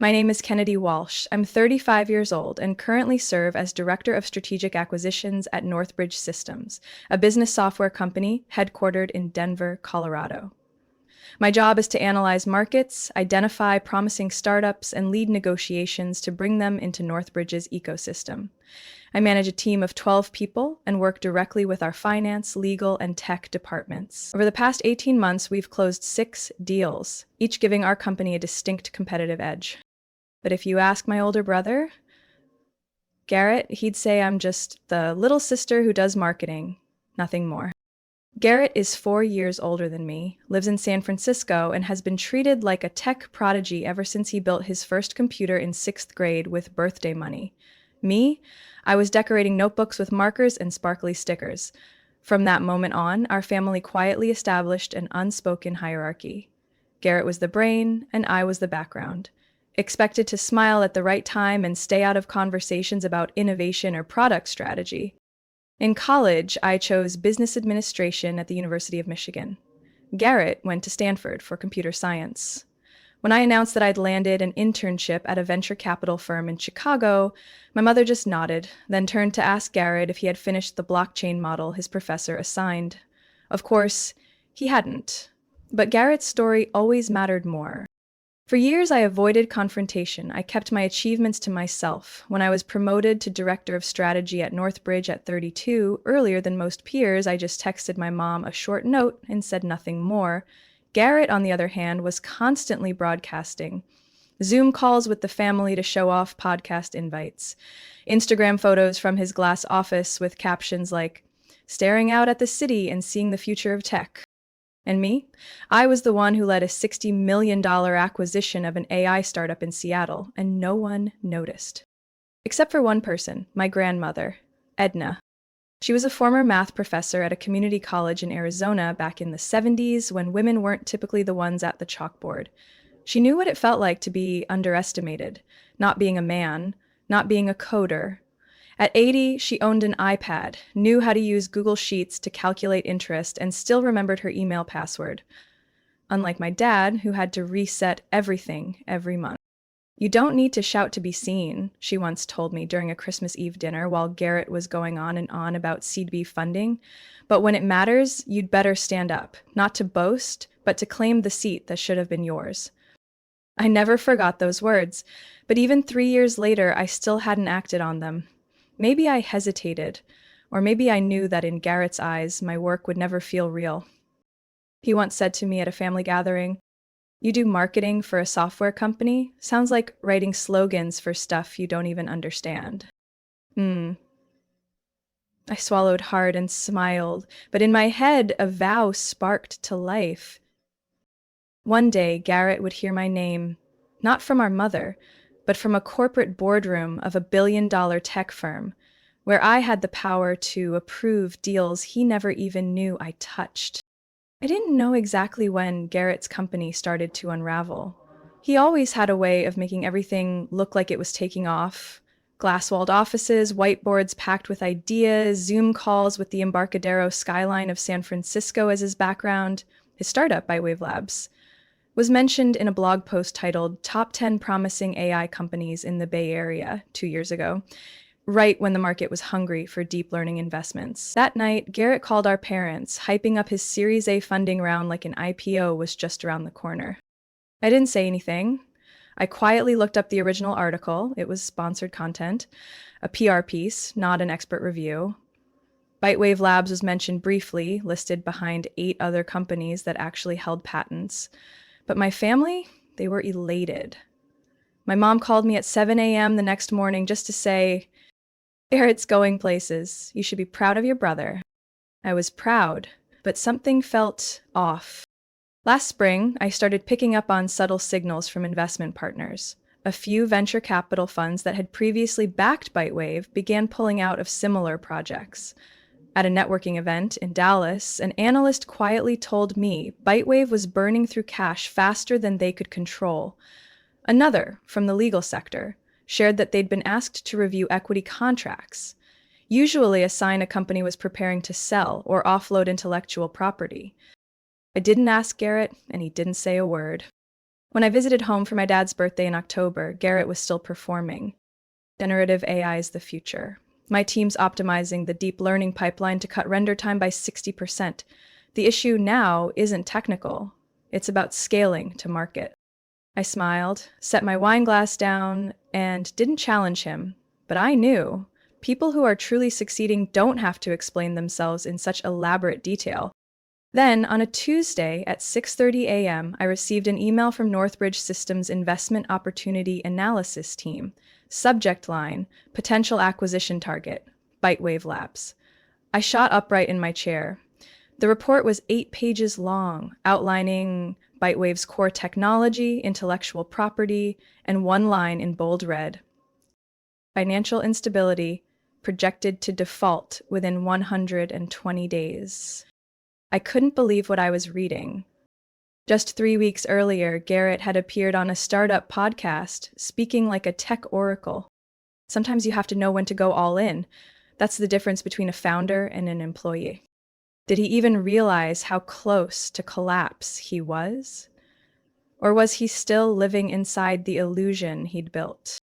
My name is Kennedy Walsh. I'm 35 years old and currently serve as Director of Strategic Acquisitions at Northbridge Systems, a business software company headquartered in Denver, Colorado. My job is to analyze markets, identify promising startups, and lead negotiations to bring them into Northbridge's ecosystem. I manage a team of 12 people and work directly with our finance, legal, and tech departments. Over the past 18 months, we've closed 6 deals, each giving our company a distinct competitive edge. But if you ask my older brother, Garrett, he'd say I'm just the little sister who does marketing, nothing more. Garrett is 4 years older than me, lives in San Francisco, and has been treated like a tech prodigy ever since he built his first computer in 6th grade with birthday money. Me, I was decorating notebooks with markers and sparkly stickers. From that moment on, our family quietly established an unspoken hierarchy. Garrett was the brain, and I was the background. Expected to smile at the right time and stay out of conversations about innovation or product strategy. In college, I chose business administration at the University of Michigan. Garrett went to Stanford for computer science. When I announced that I'd landed an internship at a venture capital firm in Chicago, my mother just nodded, then turned to ask Garrett if he had finished the blockchain model his professor assigned. Of course, he hadn't. But Garrett's story always mattered more. For years, I avoided confrontation. I kept my achievements to myself. When I was promoted to director of strategy at Northbridge at 32, earlier than most peers, I just texted my mom a short note and said nothing more. Garrett, on the other hand, was constantly broadcasting. Zoom calls with the family to show off podcast invites. Instagram photos from his glass office with captions like, "Staring out at the city and seeing the future of tech." And me? I was the one who led a $60 million acquisition of an AI startup in Seattle, and no one noticed. Except for one person, my grandmother, Edna. She was a former math professor at a community college in Arizona back in the 70s when women weren't typically the ones at the chalkboard. She knew what it felt like to be underestimated, not being a man, not being a coder. At 80, she owned an iPad, knew how to use Google Sheets to calculate interest, and still remembered her email password. Unlike my dad, who had to reset everything every month. "You don't need to shout to be seen," she once told me during a Christmas Eve dinner while Garrett was going on and on about seed B funding. "But when it matters, you'd better stand up, not to boast, but to claim the seat that should have been yours." I never forgot those words, but even 3 years later, I still hadn't acted on them. Maybe I hesitated, or maybe I knew that in Garrett's eyes, my work would never feel real. He once said to me at a family gathering, "You do marketing for a software company? Sounds like writing slogans for stuff you don't even understand." Hmm. I swallowed hard and smiled, but in my head, a vow sparked to life. One day, Garrett would hear my name, not from our mother, but from a corporate boardroom of a $1 billion tech firm, where I had the power to approve deals he never even knew I touched. I didn't know exactly when Garrett's company started to unravel. He always had a way of making everything look like it was taking off. Glass-walled offices, whiteboards packed with ideas, Zoom calls with the Embarcadero skyline of San Francisco as his background. His startup, Bywave Labs, was mentioned in a blog post titled Top 10 Promising AI Companies in the Bay Area 2 years ago, right when the market was hungry for deep learning investments. That night, Garrett called our parents, hyping up his Series A funding round like an IPO was just around the corner. I didn't say anything. I quietly looked up the original article. It was sponsored content, a PR piece, not an expert review. Bywave Labs was mentioned briefly, listed behind 8 other companies that actually held patents. But my family, they were elated. My mom called me at 7 a.m. the next morning just to say, "Garrett's going places. You should be proud of your brother." I was proud, but something felt off. Last spring, I started picking up on subtle signals from investment partners. A few venture capital funds that had previously backed Bywave began pulling out of similar projects. At a networking event in Dallas, an analyst quietly told me Bywave was burning through cash faster than they could control. Another, from the legal sector, shared that they'd been asked to review equity contracts, usually a sign a company was preparing to sell or offload intellectual property. I didn't ask Garrett, and he didn't say a word. When I visited home for my dad's birthday in October, Garrett was still performing. Generative AI is the future. My team's optimizing the deep learning pipeline to cut render time by 60%. The issue now isn't technical, it's about scaling to market. I smiled, set my wine glass down, and didn't challenge him. But I knew people who are truly succeeding don't have to explain themselves in such elaborate detail. Then, on a Tuesday at 6:30 a.m., I received an email from Northbridge Systems' Investment Opportunity Analysis Team. Subject line, potential acquisition target, Bytewave Labs. I shot upright in my chair. The report was 8 pages long, outlining Bytewave's core technology, intellectual property, and one line in bold red. Financial instability projected to default within 120 days. I couldn't believe what I was reading. Just 3 weeks earlier, Garrett had appeared on a startup podcast, speaking like a tech oracle. Sometimes you have to know when to go all in. That's the difference between a founder and an employee. Did he even realize how close to collapse he was? Or was he still living inside the illusion he'd built?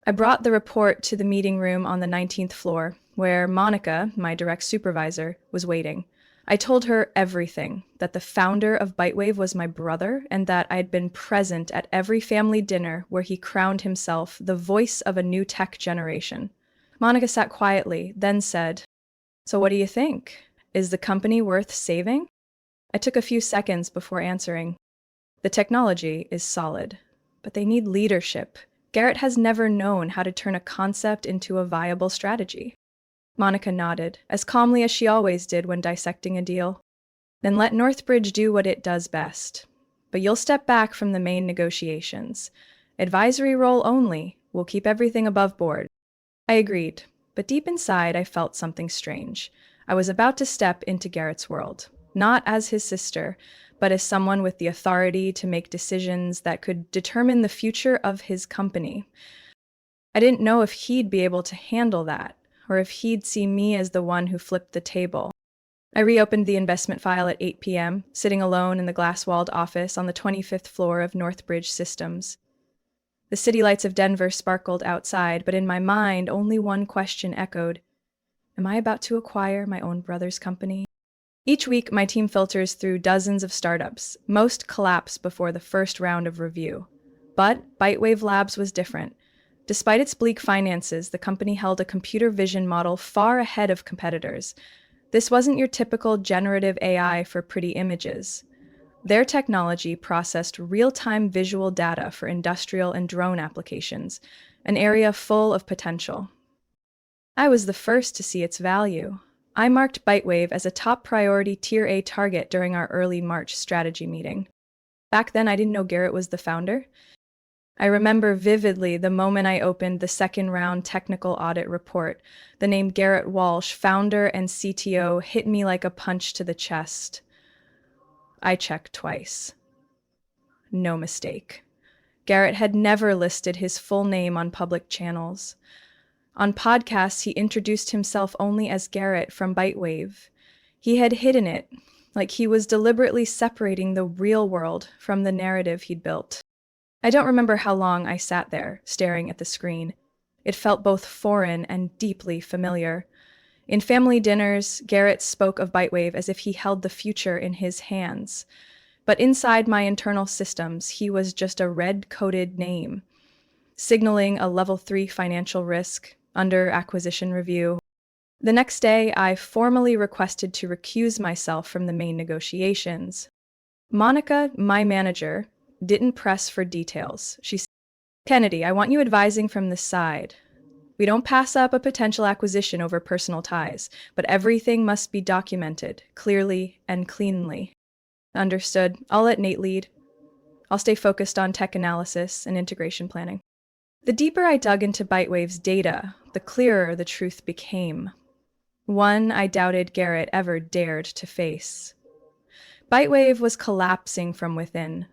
I brought the report to the meeting room on the 19th floor, where Monica, my direct supervisor, was waiting. I told her everything, that the founder of Bytewave was my brother, and that I'd been present at every family dinner where he crowned himself the voice of a new tech generation. Monica sat quietly, then said, "So what do you think? Is the company worth saving?" I took a few seconds before answering. The technology is solid, but they need leadership. Garrett has never known how to turn a concept into a viable strategy. Monica nodded, as calmly as she always did when dissecting a deal. "Then let Northbridge do what it does best. But you'll step back from the main negotiations. Advisory role only. We'll keep everything above board." I agreed, but deep inside I felt something strange. I was about to step into Garrett's world, not as his sister, but as someone with the authority to make decisions that could determine the future of his company. I didn't know if he'd be able to handle that, or if he'd see me as the one who flipped the table. I reopened the investment file at 8 p.m., sitting alone in the glass-walled office on the 25th floor of Northbridge Systems. The city lights of Denver sparkled outside, but in my mind only one question echoed. Am I about to acquire my own brother's company? Each week, my team filters through dozens of startups. Most collapse before the first round of review. But Bytewave Labs was different. Despite its bleak finances, the company held a computer vision model far ahead of competitors. This wasn't your typical generative AI for pretty images. Their technology processed real-time visual data for industrial and drone applications, an area full of potential. I was the first to see its value. I marked Bytewave as a top priority Tier A target during our early March strategy meeting. Back then, I didn't know Garrett was the founder. I remember vividly the moment I opened the second round technical audit report. The name Garrett Walsh, founder and CTO, hit me like a punch to the chest. I checked twice. No mistake. Garrett had never listed his full name on public channels. On podcasts, he introduced himself only as Garrett from Bytewave. He had hidden it, like he was deliberately separating the real world from the narrative he'd built. I don't remember how long I sat there, staring at the screen. It felt both foreign and deeply familiar. In family dinners, Garrett spoke of Bytewave as if he held the future in his hands. But inside my internal systems, he was just a red-coded name, signaling a level 3 financial risk under acquisition review. The next day, I formally requested to recuse myself from the main negotiations. Monica, my manager, didn't press for details. She said, "Kennedy, I want you advising from this side. We don't pass up a potential acquisition over personal ties, but everything must be documented, clearly and cleanly." Understood. I'll let Nate lead. I'll stay focused on tech analysis and integration planning. The deeper I dug into Bytewave's data, the clearer the truth became. One I doubted Garrett ever dared to face. Bytewave was collapsing from within.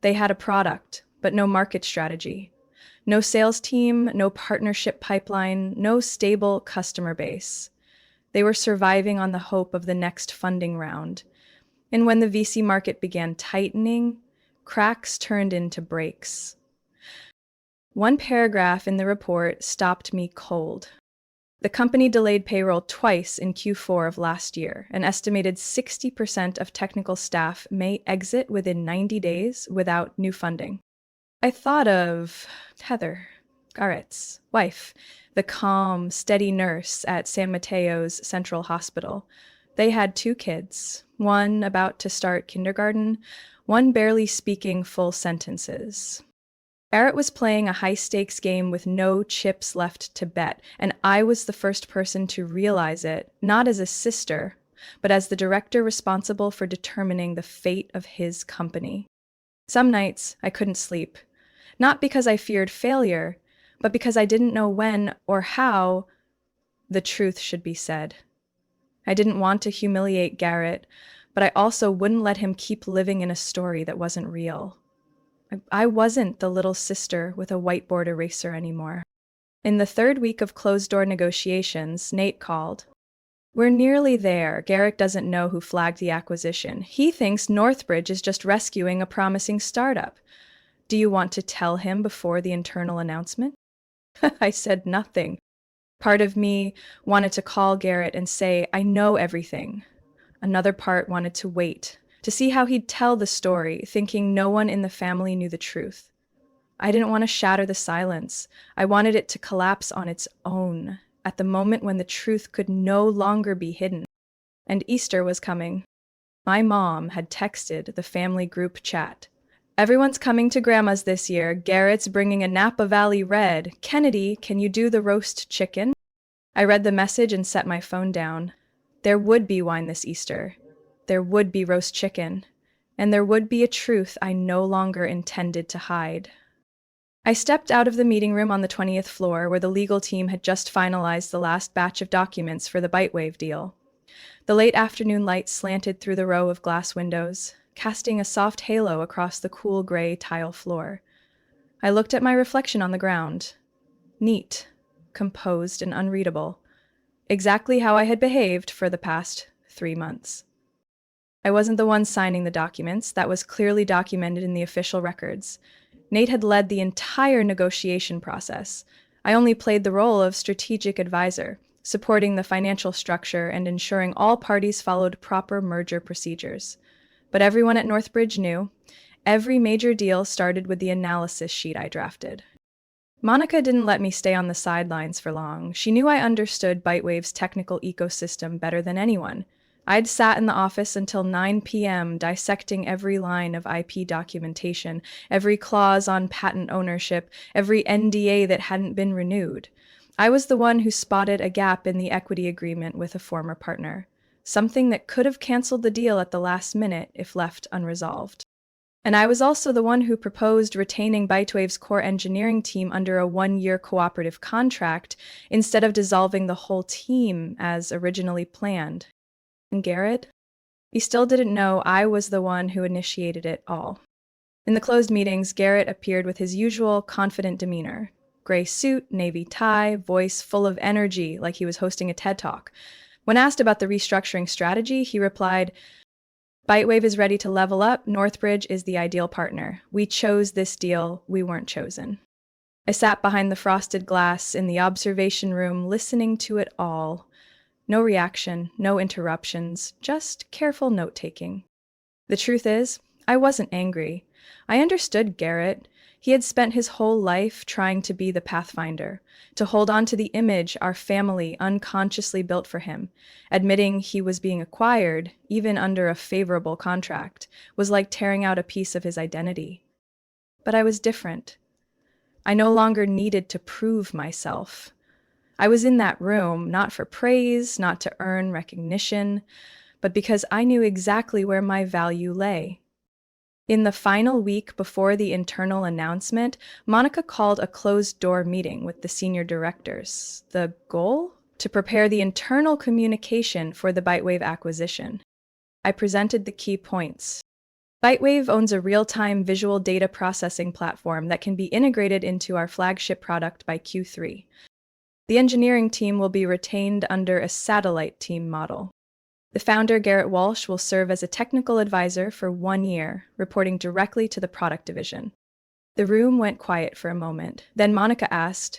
They had a product, but no market strategy. No sales team, no partnership pipeline, no stable customer base. They were surviving on the hope of the next funding round. And when the VC market began tightening, Cracks turned into breaks. One paragraph in the report stopped me cold. The company delayed payroll twice in Q4 of last year. An estimated 60% of technical staff may exit within 90 days without new funding. I thought of Heather, Garrett's wife, the calm, steady nurse at San Mateo's Central Hospital. They had two kids, one about to start kindergarten, one barely speaking full sentences. Garrett was playing a high-stakes game with no chips left to bet, and I was the first person to realize it, not as a sister, but as the director responsible for determining the fate of his company. Some nights, I couldn't sleep, not because I feared failure, but because I didn't know when or how the truth should be said. I didn't want to humiliate Garrett, but I also wouldn't let him keep living in a story that wasn't real. I wasn't the little sister with a whiteboard eraser anymore. In the third week of closed-door negotiations, Nate called. "We're nearly there. Garrett doesn't know who flagged the acquisition. He thinks Northbridge is just rescuing a promising startup. Do you want to tell him before the internal announcement?" I said nothing. Part of me wanted to call Garrett and say, "I know everything." Another part wanted to wait, to see how he'd tell the story, thinking no one in the family knew the truth. I didn't want to shatter the silence. I wanted it to collapse on its own, at the moment when the truth could no longer be hidden. And Easter was coming. My mom had texted the family group chat. "Everyone's coming to Grandma's this year. Garrett's bringing a Napa Valley Red. Kennedy, can you do the roast chicken?" I read the message and set my phone down. There would be wine this Easter. There would be roast chicken. And there would be a truth I no longer intended to hide. I stepped out of the meeting room on the 20th floor where the legal team had just finalized the last batch of documents for the Bitewave deal. The late afternoon light slanted through the row of glass windows, casting a soft halo across the cool gray tile floor. I looked at my reflection on the ground. Neat, composed, and unreadable. Exactly how I had behaved for the past 3 months. I wasn't the one signing the documents. That was clearly documented in the official records. Nate had led the entire negotiation process. I only played the role of strategic advisor, supporting the financial structure and ensuring all parties followed proper merger procedures. But everyone at Northbridge knew. Every major deal started with the analysis sheet I drafted. Monica didn't let me stay on the sidelines for long. She knew I understood Bitewave's technical ecosystem better than anyone. I'd sat in the office until 9 p.m. dissecting every line of IP documentation, every clause on patent ownership, every NDA that hadn't been renewed. I was the one who spotted a gap in the equity agreement with a former partner, something that could have canceled the deal at the last minute if left unresolved. And I was also the one who proposed retaining Bitewave's core engineering team under a 1-year cooperative contract instead of dissolving the whole team as originally planned. And Garrett? He still didn't know I was the one who initiated it all. In the closed meetings, Garrett appeared with his usual confident demeanor. Gray suit, navy tie, voice full of energy, like he was hosting a TED Talk. When asked about the restructuring strategy, he replied, "Bitewave is ready to level up. Northbridge is the ideal partner. We chose this deal. We weren't chosen." I sat behind the frosted glass in the observation room, listening to it all. No reaction, no interruptions, just careful note-taking. The truth is, I wasn't angry. I understood Garrett. He had spent his whole life trying to be the pathfinder, to hold on to the image our family unconsciously built for him. Admitting he was being acquired, even under a favorable contract, was like tearing out a piece of his identity. But I was different. I no longer needed to prove myself. I was in that room, not for praise, not to earn recognition, but because I knew exactly where my value lay. In the final week before the internal announcement, Monica called a closed-door meeting with the senior directors. The goal? To prepare the internal communication for the Bitewave acquisition. I presented the key points. Bitewave owns a real-time visual data processing platform that can be integrated into our flagship product by Q3. The engineering team will be retained under a satellite team model. The founder, Garrett Walsh, will serve as a technical advisor for 1 year, reporting directly to the product division. The room went quiet for a moment. Then Monica asked,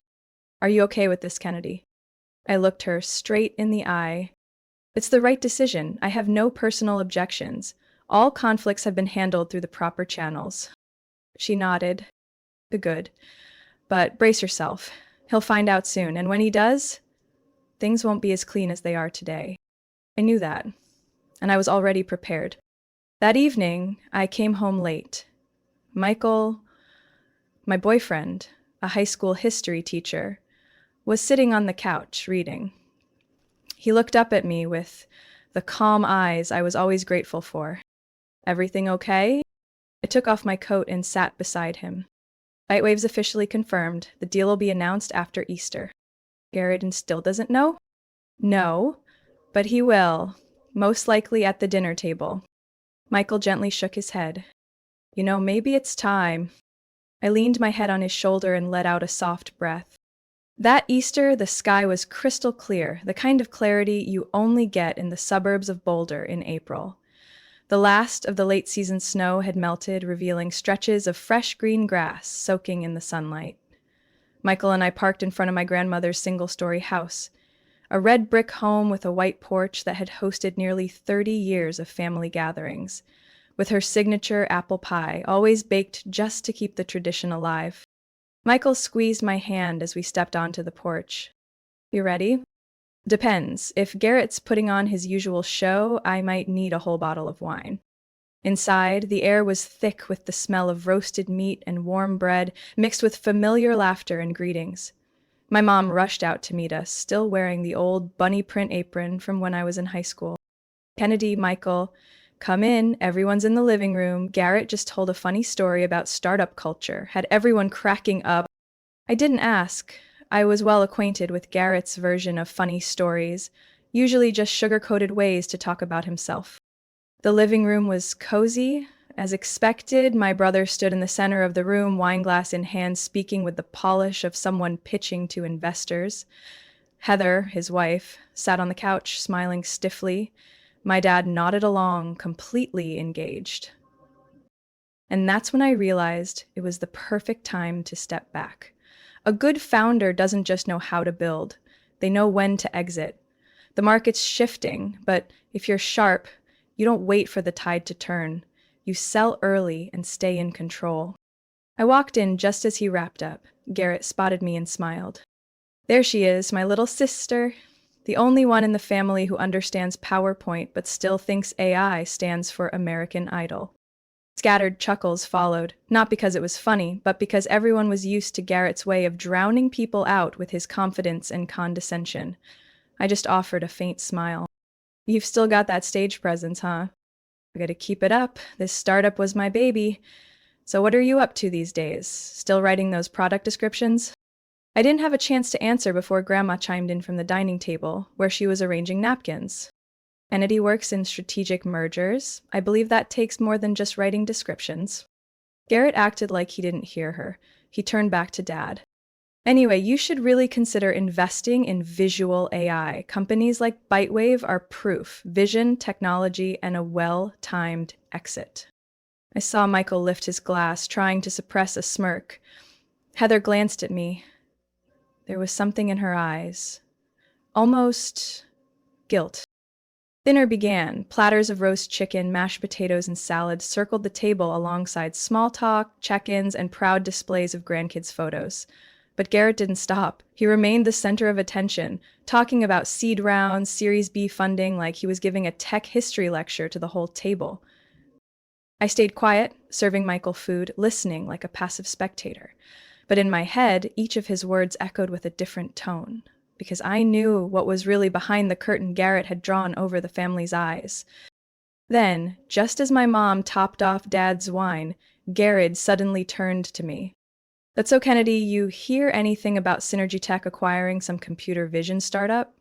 "Are you okay with this, Kennedy?" I looked her straight in the eye. "It's the right decision. I have no personal objections. All conflicts have been handled through the proper channels." She nodded. Good. But brace yourself. He'll find out soon, and when he does, things won't be as clean as they are today. I knew that, and I was already prepared. That evening, I came home late. Michael, my boyfriend, a high school history teacher, was sitting on the couch reading. He looked up at me with the calm eyes I was always grateful for. "Everything okay?" I took off my coat and sat beside him. "Lightwave's officially confirmed. The deal will be announced after Easter." "Garrett still doesn't know?" "No, but he will, most likely at the dinner table." Michael gently shook his head. "Maybe it's time." I leaned my head on his shoulder and let out a soft breath. That Easter, the sky was crystal clear, the kind of clarity you only get in the suburbs of Boulder in April. The last of the late-season snow had melted, revealing stretches of fresh green grass soaking in the sunlight. Michael and I parked in front of my grandmother's single-story house, a red brick home with a white porch that had hosted nearly 30 years of family gatherings, with her signature apple pie, always baked just to keep the tradition alive. Michael squeezed my hand as we stepped onto the porch. "You ready?" "Depends. If Garrett's putting on his usual show, I might need a whole bottle of wine." Inside, the air was thick with the smell of roasted meat and warm bread, mixed with familiar laughter and greetings. My mom rushed out to meet us, still wearing the old bunny print apron from when I was in high school. "Kennedy, Michael, come in. Everyone's in the living room. Garrett just told a funny story about startup culture, had everyone cracking up." I didn't ask. I was well acquainted with Garrett's version of funny stories, usually just sugar-coated ways to talk about himself. The living room was cozy. As expected, my brother stood in the center of the room, wineglass in hand, speaking with the polish of someone pitching to investors. Heather, his wife, sat on the couch, smiling stiffly. My dad nodded along, completely engaged. And that's when I realized it was the perfect time to step back. A good founder doesn't just know how to build, they know when to exit. The market's shifting, but if you're sharp, you don't wait for the tide to turn. You sell early and stay in control. I walked in just as he wrapped up. Garrett spotted me and smiled. "There she is, my little sister. The only one in the family who understands PowerPoint but still thinks AI stands for American Idol." Scattered chuckles followed, not because it was funny, but because everyone was used to Garrett's way of drowning people out with his confidence and condescension. I just offered a faint smile. "You've still got that stage presence, huh?" "I gotta keep it up. This startup was my baby." "So what are you up to these days? Still writing those product descriptions?" I didn't have a chance to answer before Grandma chimed in from the dining table, where she was arranging napkins. "Kennedy works in strategic mergers. I believe that takes more than just writing descriptions." Garrett acted like he didn't hear her. He turned back to Dad. "Anyway, you should really consider investing in visual AI. Companies like Bitewave are proof. Vision, technology, and a well-timed exit." I saw Michael lift his glass, trying to suppress a smirk. Heather glanced at me. There was something in her eyes. Almost guilt. Dinner began. Platters of roast chicken, mashed potatoes, and salads circled the table alongside small talk, check-ins, and proud displays of grandkids' photos. But Garrett didn't stop. He remained the center of attention, talking about seed rounds, Series B funding like he was giving a tech history lecture to the whole table. I stayed quiet, serving Michael food, listening like a passive spectator. But in my head, each of his words echoed with a different tone, because I knew what was really behind the curtain Garrett had drawn over the family's eyes. Then, just as my mom topped off Dad's wine, Garrett suddenly turned to me. "That's so, Kennedy, you hear anything about Synergy Tech acquiring some computer vision startup?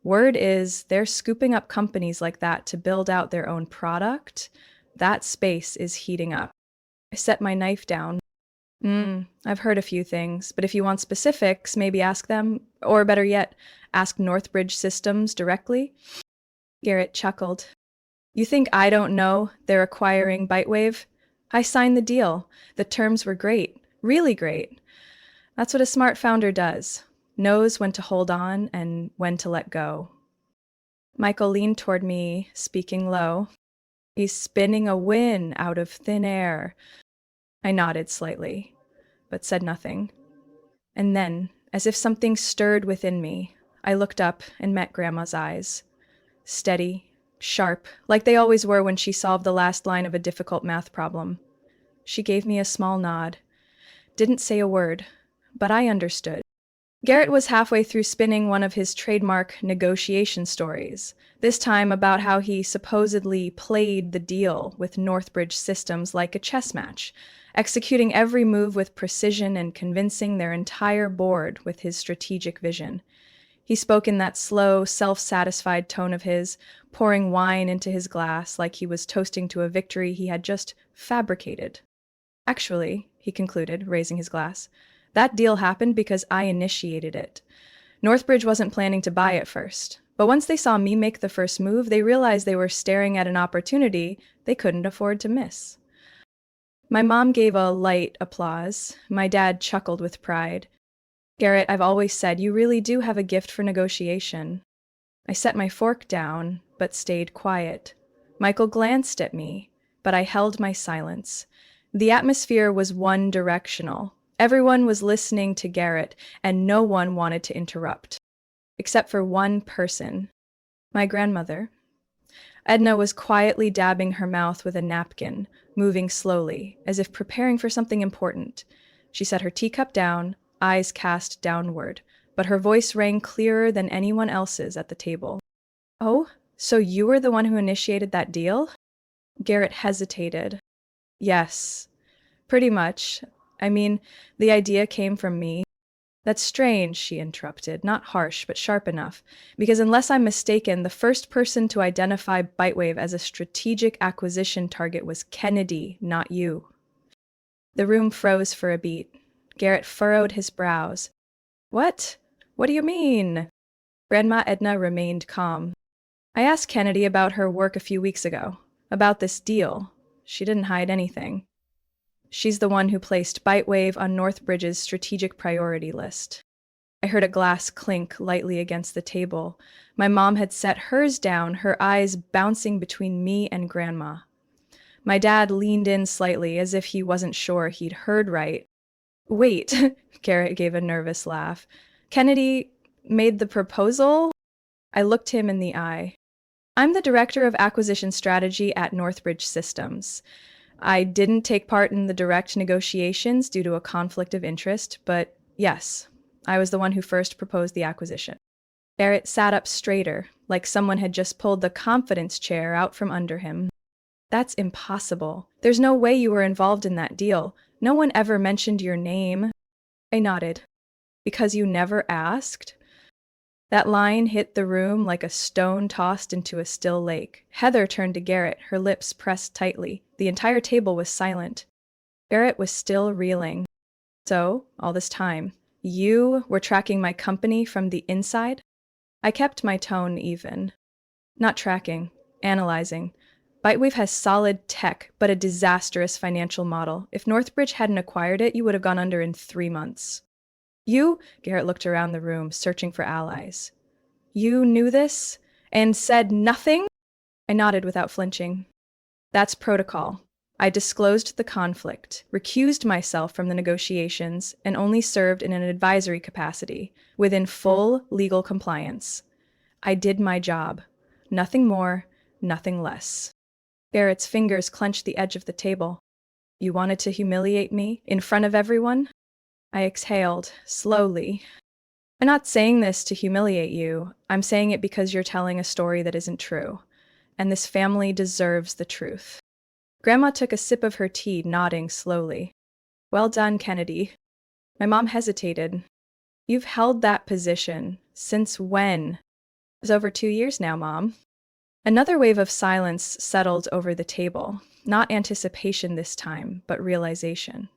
Word is they're scooping up companies like that to build out their own product. That space is heating up." I set my knife down. I've heard a few things, but if you want specifics, maybe ask them, or better yet, ask Northbridge Systems directly." Garrett chuckled. You think I don't know they're acquiring Bitewave? I signed the deal. The terms were great. Really great. That's what a smart founder does. Knows when to hold on and when to let go. Michael leaned toward me, speaking low. He's spinning a win out of thin air. I nodded slightly, but said nothing. And then, as if something stirred within me, I looked up and met Grandma's eyes. Steady, sharp, like they always were when she solved the last line of a difficult math problem. She gave me a small nod. Didn't say a word, but I understood. Garrett was halfway through spinning one of his trademark negotiation stories, this time about how he supposedly played the deal with Northbridge Systems like a chess match, executing every move with precision and convincing their entire board with his strategic vision. He spoke in that slow, self-satisfied tone of his, pouring wine into his glass like he was toasting to a victory he had just fabricated. Actually, he concluded, raising his glass, that deal happened because I initiated it. Northbridge wasn't planning to buy it first, but once they saw me make the first move, they realized they were staring at an opportunity they couldn't afford to miss. My mom gave a light applause. My dad chuckled with pride. Garrett, I've always said you really do have a gift for negotiation. I set my fork down, but stayed quiet. Michael glanced at me, but I held my silence. The atmosphere was one-directional. Everyone was listening to Garrett, and no one wanted to interrupt. Except for one person. My grandmother. Edna was quietly dabbing her mouth with a napkin, moving slowly, as if preparing for something important. She set her teacup down, eyes cast downward, but her voice rang clearer than anyone else's at the table. Oh, so you were the one who initiated that deal? Garrett hesitated. Yes, pretty much. I mean, the idea came from me. That's strange, she interrupted, not harsh, but sharp enough, because unless I'm mistaken, the first person to identify Bitewave as a strategic acquisition target was Kennedy, not you. The room froze for a beat. Garrett furrowed his brows. What? What do you mean? Grandma Edna remained calm. I asked Kennedy about her work a few weeks ago, about this deal. She didn't hide anything. She's the one who placed Bitewave on Northbridge's strategic priority list. I heard a glass clink lightly against the table. My mom had set hers down, her eyes bouncing between me and Grandma. My dad leaned in slightly, as if he wasn't sure he'd heard right. Wait, Garrett gave a nervous laugh. Kennedy made the proposal? I looked him in the eye. I'm the director of acquisition strategy at Northbridge Systems. I didn't take part in the direct negotiations due to a conflict of interest, but yes, I was the one who first proposed the acquisition. Barrett sat up straighter, like someone had just pulled the confidence chair out from under him. That's impossible. There's no way you were involved in that deal. No one ever mentioned your name. I nodded. Because you never asked? That line hit the room like a stone tossed into a still lake. Heather turned to Garrett, her lips pressed tightly. The entire table was silent. Garrett was still reeling. So, all this time, you were tracking my company from the inside? I kept my tone even. Not tracking, analyzing. Bitewave has solid tech, but a disastrous financial model. If Northbridge hadn't acquired it, you would have gone under in 3 months. You, Garrett looked around the room, searching for allies. You knew this? And said nothing? I nodded without flinching. That's protocol. I disclosed the conflict, recused myself from the negotiations, and only served in an advisory capacity, within full legal compliance. I did my job. Nothing more, nothing less. Garrett's fingers clenched the edge of the table. You wanted to humiliate me in front of everyone? I exhaled, slowly. I'm not saying this to humiliate you. I'm saying it because you're telling a story that isn't true. And this family deserves the truth. Grandma took a sip of her tea, nodding slowly. Well done, Kennedy. My mom hesitated. You've held that position. Since when? It's over 2 years now, Mom. Another wave of silence settled over the table. Not anticipation this time, but realization.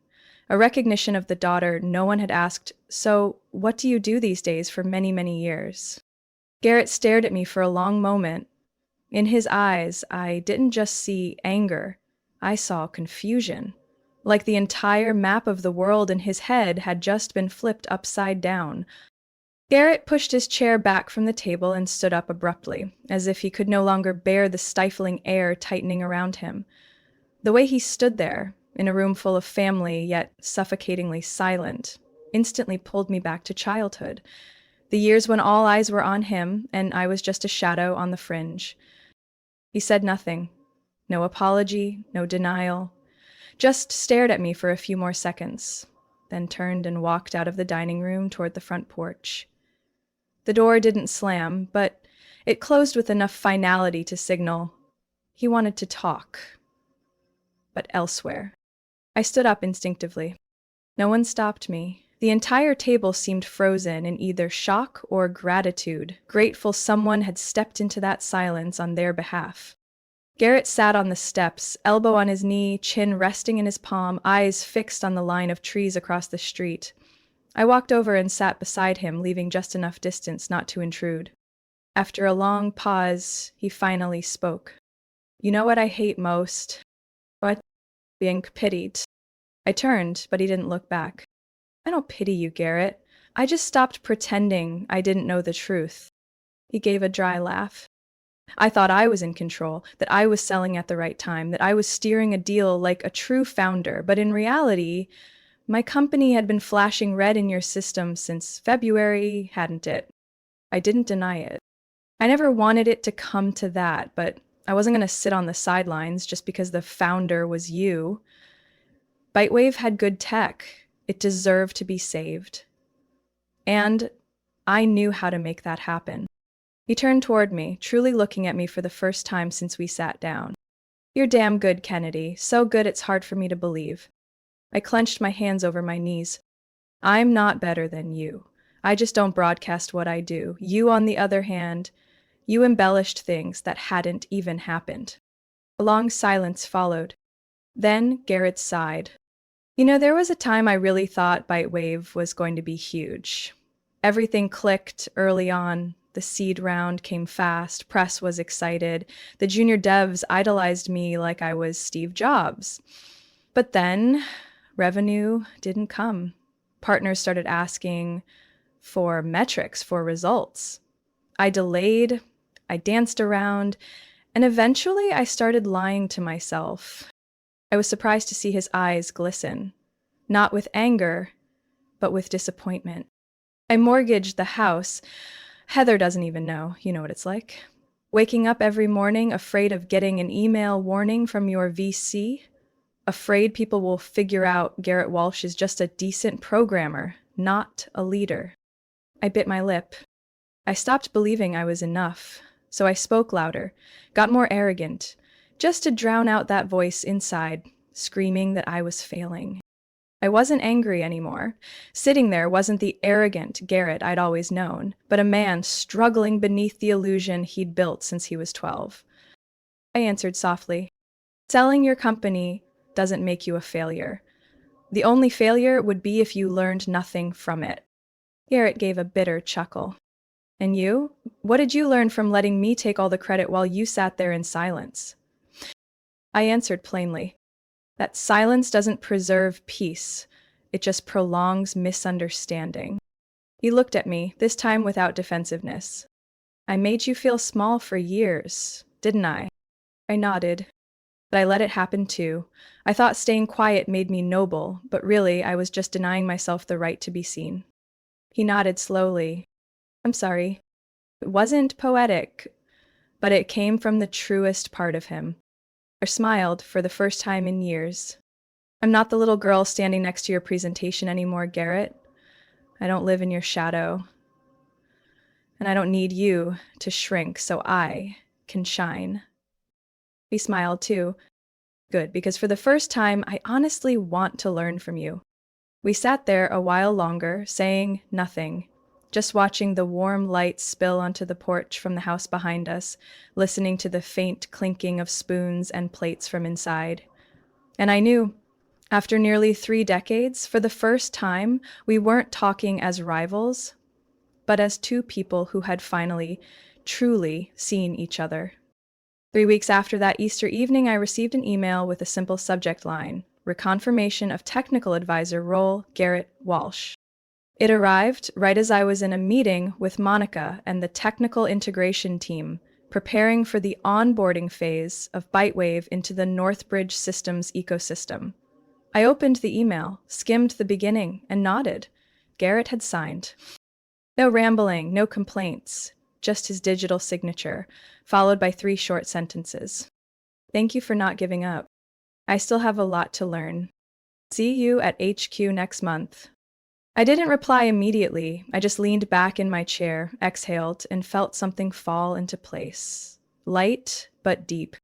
A recognition of the daughter no one had asked, so what do you do these days for many, many years? Garrett stared at me for a long moment. In his eyes, I didn't just see anger, I saw confusion. Like the entire map of the world in his head had just been flipped upside down. Garrett pushed his chair back from the table and stood up abruptly, as if he could no longer bear the stifling air tightening around him. The way he stood there, in a room full of family, yet suffocatingly silent, instantly pulled me back to childhood. The years when all eyes were on him, and I was just a shadow on the fringe. He said nothing. No apology, no denial. Just stared at me for a few more seconds, then turned and walked out of the dining room toward the front porch. The door didn't slam, but it closed with enough finality to signal he wanted to talk, but elsewhere. I stood up instinctively. No one stopped me. The entire table seemed frozen in either shock or gratitude, grateful someone had stepped into that silence on their behalf. Garrett sat on the steps, elbow on his knee, chin resting in his palm, eyes fixed on the line of trees across the street. I walked over and sat beside him, leaving just enough distance not to intrude. After a long pause, he finally spoke. "You know what I hate most? What? Being pitied." I turned, but he didn't look back. "I don't pity you, Garrett. I just stopped pretending I didn't know the truth." He gave a dry laugh. "I thought I was in control, that I was selling at the right time, that I was steering a deal like a true founder, but in reality, my company had been flashing red in your system since February, hadn't it?" I didn't deny it. I never wanted it to come to that, but I wasn't going to sit on the sidelines just because the founder was you. Bitewave had good tech. It deserved to be saved. And I knew how to make that happen. He turned toward me, truly looking at me for the first time since we sat down. "You're damn good, Kennedy. So good it's hard for me to believe." I clenched my hands over my knees. "I'm not better than you. I just don't broadcast what I do. You, on the other hand, you embellished things that hadn't even happened." A long silence followed. Then Garrett sighed. "You know, there was a time I really thought Bitewave was going to be huge. Everything clicked early on. The seed round came fast, press was excited, the junior devs idolized me like I was Steve Jobs. But then, revenue didn't come. Partners started asking for metrics, for results. I delayed, I danced around, and eventually I started lying to myself." I was surprised to see his eyes glisten, not with anger, but with disappointment. "I mortgaged the house. Heather doesn't even know. You know what it's like. Waking up every morning afraid of getting an email warning from your VC, afraid people will figure out Garrett Walsh is just a decent programmer, not a leader." I bit my lip. I stopped believing I was enough, so I spoke louder, got more arrogant, just to drown out that voice inside, screaming that I was failing. I wasn't angry anymore. Sitting there wasn't the arrogant Garrett I'd always known, but a man struggling beneath the illusion he'd built since he was 12. I answered softly, "Selling your company doesn't make you a failure. The only failure would be if you learned nothing from it." Garrett gave a bitter chuckle. "And you? What did you learn from letting me take all the credit while you sat there in silence?" I answered plainly, that silence doesn't preserve peace, it just prolongs misunderstanding. He looked at me, this time without defensiveness. "I made you feel small for years, didn't I?" I nodded. "But I let it happen too. I thought staying quiet made me noble, but really I was just denying myself the right to be seen." He nodded slowly. "I'm sorry. It wasn't poetic, but it came from the truest part of him." I smiled for the first time in years. "I'm not the little girl standing next to your presentation anymore, Garrett. I don't live in your shadow. And I don't need you to shrink so I can shine." He smiled too. "Good, because for the first time, I honestly want to learn from you." We sat there a while longer, saying nothing, just watching the warm light spill onto the porch from the house behind us, listening to the faint clinking of spoons and plates from inside. And I knew, after nearly 3 decades, for the first time, we weren't talking as rivals, but as two people who had finally, truly seen each other. 3 weeks after that Easter evening, I received an email with a simple subject line: reconfirmation of technical advisor role, Garrett Walsh. It arrived right as I was in a meeting with Monica and the technical integration team, preparing for the onboarding phase of Bytewave into the Northbridge Systems ecosystem. I opened the email, skimmed the beginning, and nodded. Garrett had signed. No rambling, no complaints, just his digital signature, followed by 3 short sentences. Thank you for not giving up. I still have a lot to learn. See you at HQ next month. I didn't reply immediately. I just leaned back in my chair, exhaled, and felt something fall into place. Light, but deep.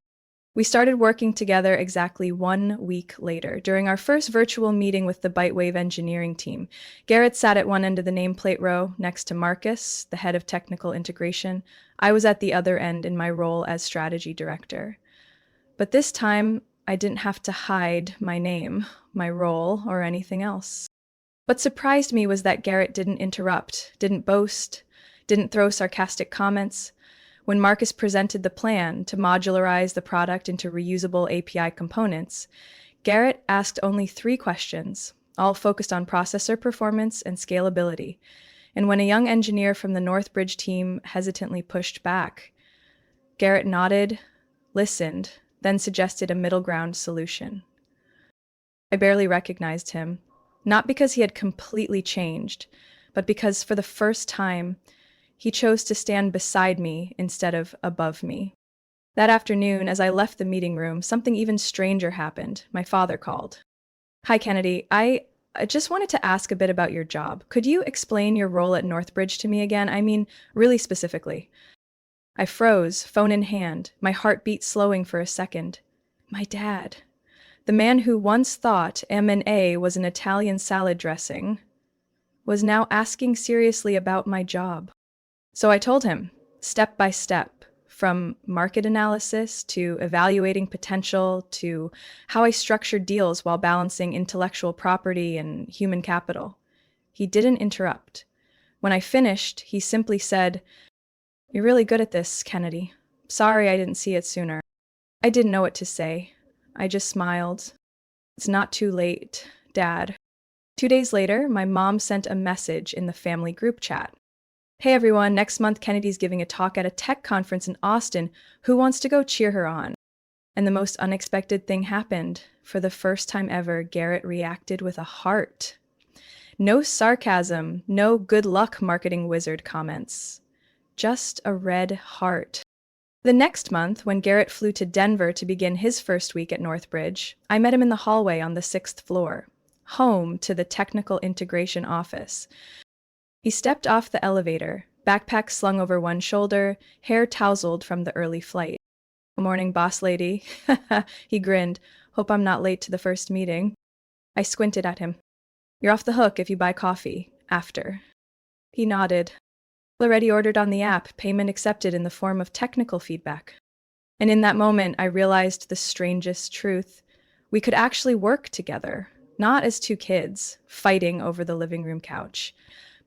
We started working together exactly 1 week later. During our first virtual meeting with the Bytewave engineering team, Garrett sat at one end of the nameplate row next to Marcus, the head of technical integration. I was at the other end in my role as strategy director. But this time, I didn't have to hide my name, my role, or anything else. What surprised me was that Garrett didn't interrupt, didn't boast, didn't throw sarcastic comments. When Marcus presented the plan to modularize the product into reusable API components, Garrett asked only 3 questions, all focused on processor performance and scalability. And when a young engineer from the Northbridge team hesitantly pushed back, Garrett nodded, listened, then suggested a middle ground solution. I barely recognized him, not because he had completely changed, but because for the first time, he chose to stand beside me instead of above me. That afternoon, as I left the meeting room, something even stranger happened. My father called. Hi, Kennedy. I just wanted to ask a bit about your job. Could you explain your role at Northbridge to me again? I mean, really specifically. I froze, phone in hand, my heartbeat slowing for a second. My dad. The man who once thought M&A was an Italian salad dressing was now asking seriously about my job. So I told him, step by step, from market analysis to evaluating potential to how I structured deals while balancing intellectual property and human capital. He didn't interrupt. When I finished, he simply said, "You're really good at this, Kennedy. Sorry I didn't see it sooner." I didn't know what to say. I just smiled. It's not too late, Dad. 2 days later, my mom sent a message in the family group chat. Hey everyone, next month Kennedy's giving a talk at a tech conference in Austin. Who wants to go cheer her on? And the most unexpected thing happened. For the first time ever, Garrett reacted with a heart. No sarcasm, no good luck marketing wizard comments. Just a red heart. The next month, when Garrett flew to Denver to begin his first week at Northbridge, I met him in the hallway on the 6th floor, home to the technical integration office. He stepped off the elevator, backpack slung over one shoulder, hair tousled from the early flight. "Morning, boss lady." He grinned. "Hope I'm not late to the first meeting." I squinted at him. "You're off the hook if you buy coffee. After." He nodded. "Already ordered on the app, payment accepted in the form of technical feedback." And in that moment, I realized the strangest truth. We could actually work together, not as 2 kids fighting over the living room couch,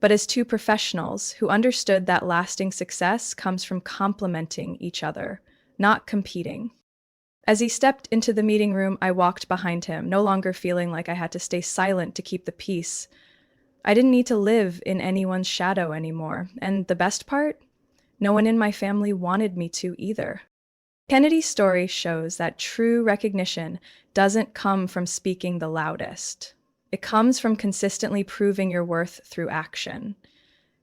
but as 2 professionals who understood that lasting success comes from complementing each other, not competing. As he stepped into the meeting room, I walked behind him, no longer feeling like I had to stay silent to keep the peace. I didn't need to live in anyone's shadow anymore, and the best part? No one in my family wanted me to either. Kennedy's story shows that true recognition doesn't come from speaking the loudest. It comes from consistently proving your worth through action.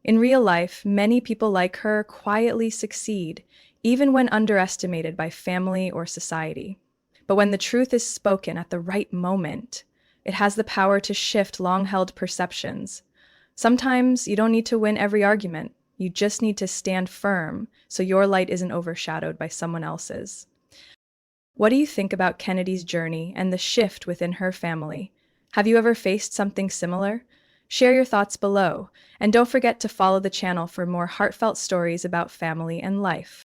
In real life, many people like her quietly succeed, even when underestimated by family or society. But when the truth is spoken at the right moment, it has the power to shift long-held perceptions. Sometimes you don't need to win every argument. You just need to stand firm so your light isn't overshadowed by someone else's. What do you think about Kennedy's journey and the shift within her family? Have you ever faced something similar? Share your thoughts below, and don't forget to follow the channel for more heartfelt stories about family and life.